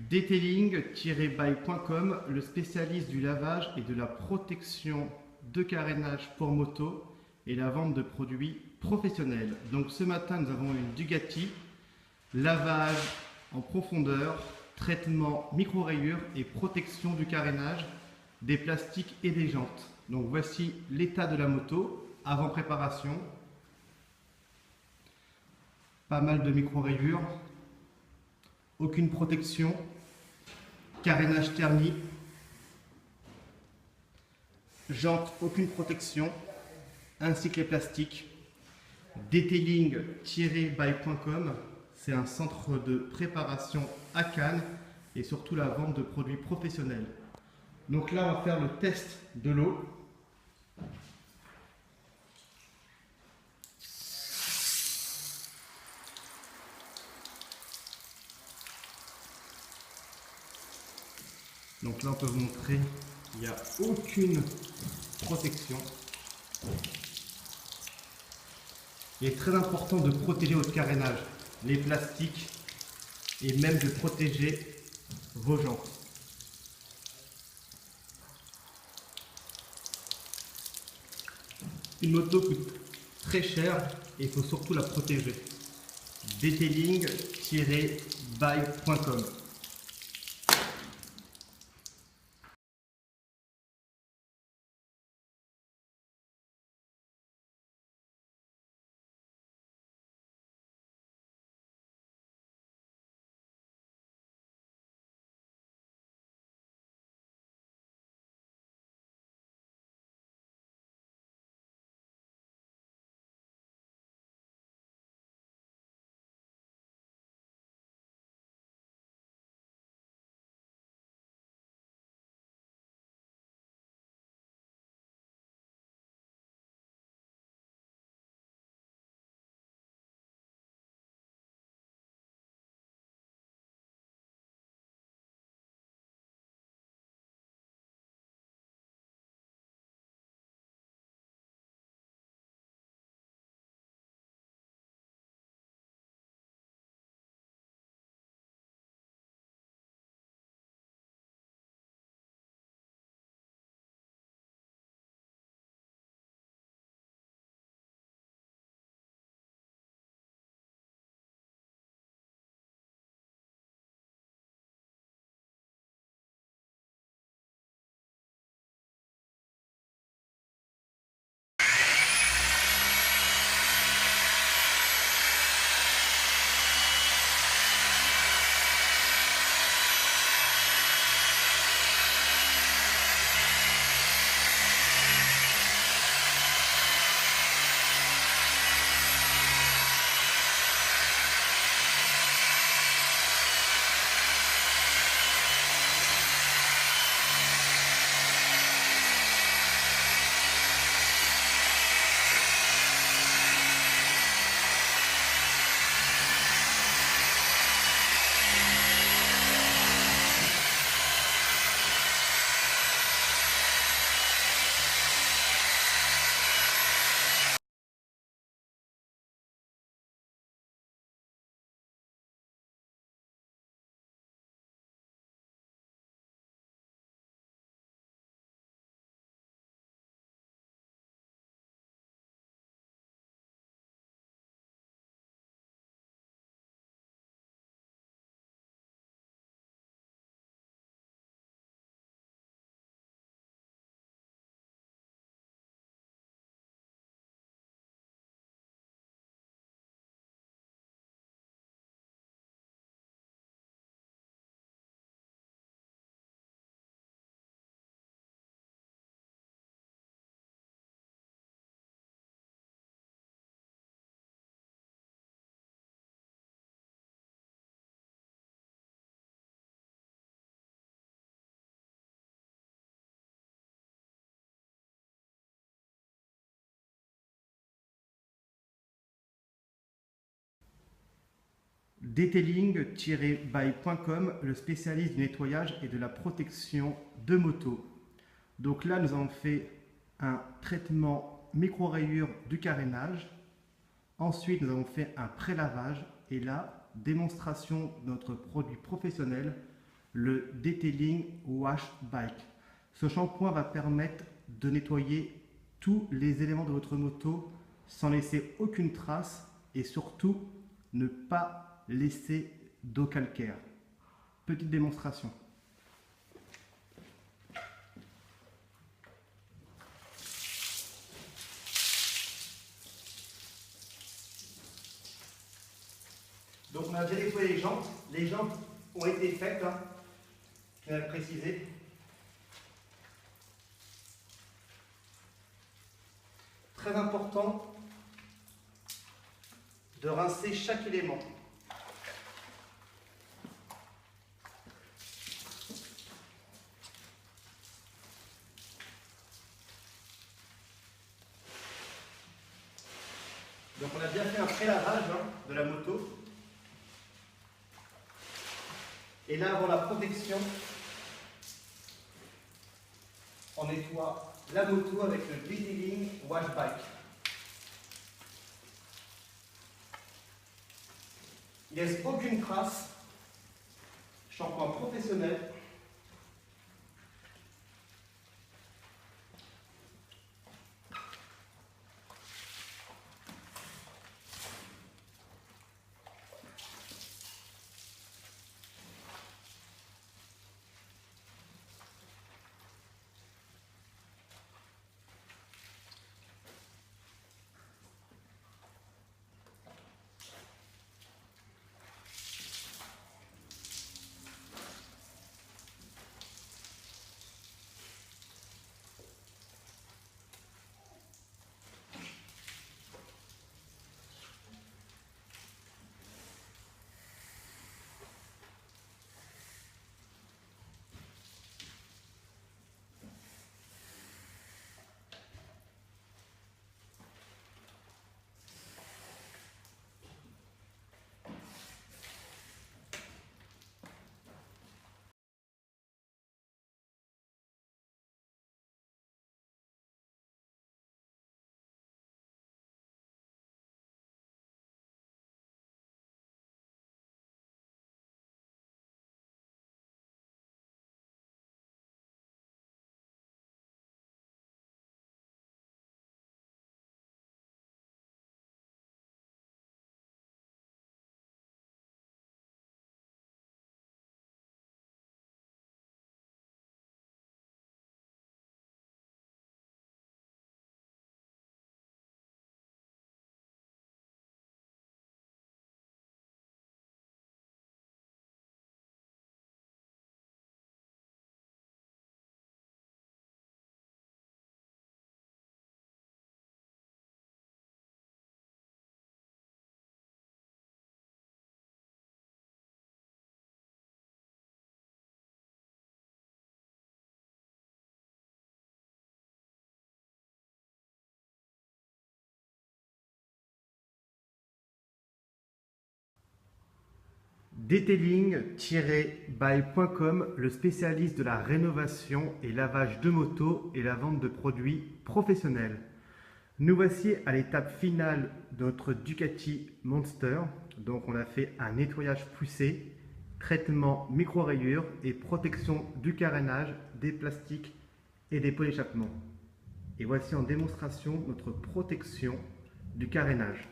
Detailing-by.com, le spécialiste du lavage et de la protection de carénage pour moto et la vente de produits professionnels. Donc ce matin, nous avons une Ducati, lavage en profondeur, traitement micro-rayures et protection du carénage, des plastiques et des jantes. Donc voici l'état de la moto avant préparation. Pas mal de micro-rayures, aucune protection, carénage terni, jantes, aucune protection, ainsi que les plastiques. Detailing-by.com, c'est un centre de préparation à Cannes et surtout la vente de produits professionnels. Donc là, on va faire le test de l'eau. Donc là, on peut vous montrer qu'il n'y a aucune protection. Il est très important de protéger votre carénage, les plastiques et même de protéger vos jantes. Une moto coûte très cher et il faut surtout la protéger. Detailing-by.com Detailing-by.com, le spécialiste du nettoyage et de la protection de moto. Donc là, nous avons fait un traitement micro-rayures du carénage. Ensuite, nous avons fait un pré-lavage. Et là, démonstration de notre produit professionnel, le Detailing Wash Bike. Ce shampoing va permettre de nettoyer tous les éléments de votre moto sans laisser aucune trace et surtout ne pas laisser d'eau calcaire. Petite démonstration. Donc on a déjà nettoyé les jantes. Les jantes ont été faites, hein, je viens de le préciser. Très important de rincer chaque élément. Donc on a bien fait un pré-lavage de la moto. Et là, avant la protection, on nettoie la moto avec le Detailing Wash Bike. Il ne laisse aucune trace. Shampoing professionnel. Detailing-by.com, le spécialiste de la rénovation et lavage de motos et la vente de produits professionnels. Nous voici à l'étape finale de notre Ducati Monster. Donc on a fait un nettoyage poussé, traitement micro-rayures et protection du carénage, des plastiques et des pots d'échappement. Et voici en démonstration notre protection du carénage.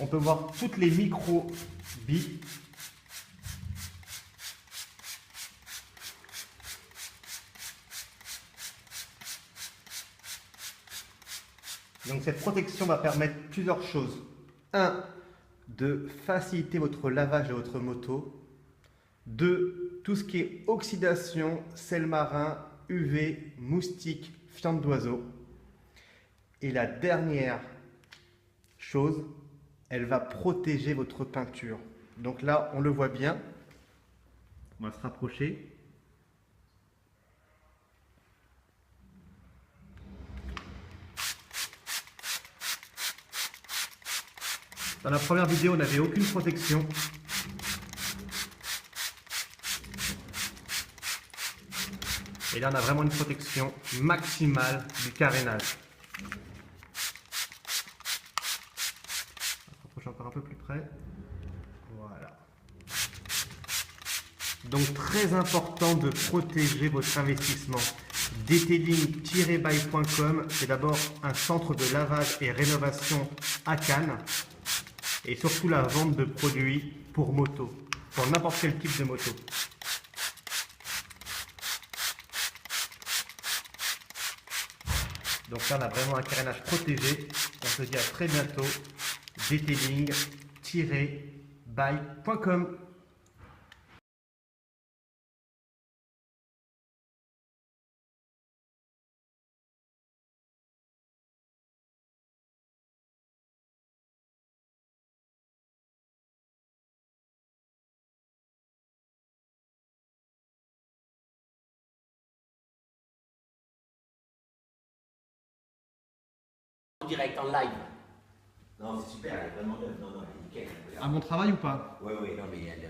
On peut voir toutes les micro-billes. Donc cette protection va permettre plusieurs choses. 1. De faciliter votre lavage de votre moto. 2. Tout ce qui est oxydation, sel marin, UV, moustiques, fientes d'oiseaux. Et la dernière chose, elle va protéger votre peinture. Donc là, on le voit bien. On va se rapprocher. Dans la première vidéo, on n'avait aucune protection. Et là, on a vraiment une protection maximale du carénage. rapprocher encore un peu plus près. Voilà. Donc très important de protéger votre investissement. Detailing-by.com, c'est d'abord un centre de lavage et rénovation à Cannes et surtout la vente de produits pour moto, pour n'importe quel type de moto. Donc là on a vraiment un carénage protégé. On se dit à très bientôt. Detailing-by.com. Direct en live. Non, c'est super, elle est vraiment neuve. Non, non, elle est nickel. À mon travail ou pas? Oui, oui, non, mais elle,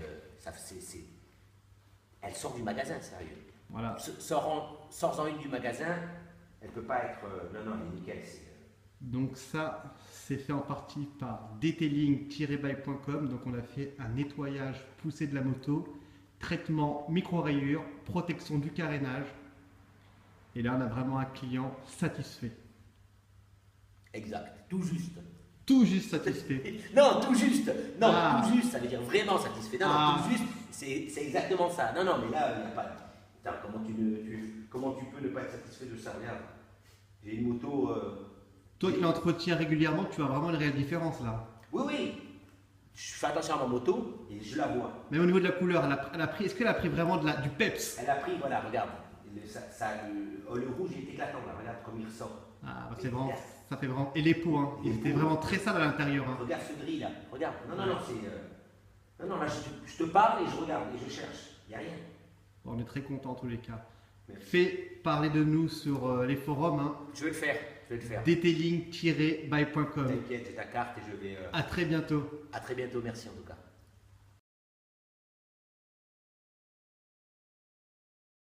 elle sort du magasin, sérieux. Voilà. Sors-en une du magasin, elle peut pas être. Non, non, elle est nickel. Donc ça, c'est fait en partie par detailing-by.com. Donc on a fait un nettoyage poussé de la moto, traitement micro-rayures, protection du carénage. Et là, on a vraiment un client satisfait. Exact, tout juste. Tout juste satisfait. Non, tout juste. Non, Ah. tout juste, ça veut dire vraiment satisfait. Non, Ah. non, tout juste, c'est exactement ça. Non, non, mais là, il n'y a pas. Putain, comment tu peux ne pas être satisfait de ça? Regarde, j'ai une moto. Toi qui l'entretiens régulièrement, tu as vraiment une réelle différence là. Oui, oui. Je fais attention à ma moto et je la vois. Mais au niveau de la couleur, elle a pris, est-ce qu'elle a pris vraiment du peps? Elle a pris, voilà, regarde. Le rouge est éclatant là, regarde comme il ressort. Ah, bah, c'est vraiment, ça fait vraiment. Et les pots, hein, ils étaient vraiment très sales à l'intérieur. Hein. Regarde ce gris là, regarde. Non, non, non, c'est. Non, non, là je te parle et je regarde et je cherche. Il n'y a rien. Bon, on est très contents en tous les cas. Merci. Fais parler de nous sur les forums. Hein. Je vais le faire, je vais le faire. Detailing-by.com. T'inquiète, j'ai ta carte et je vais. À très bientôt. À très bientôt, merci en tout cas.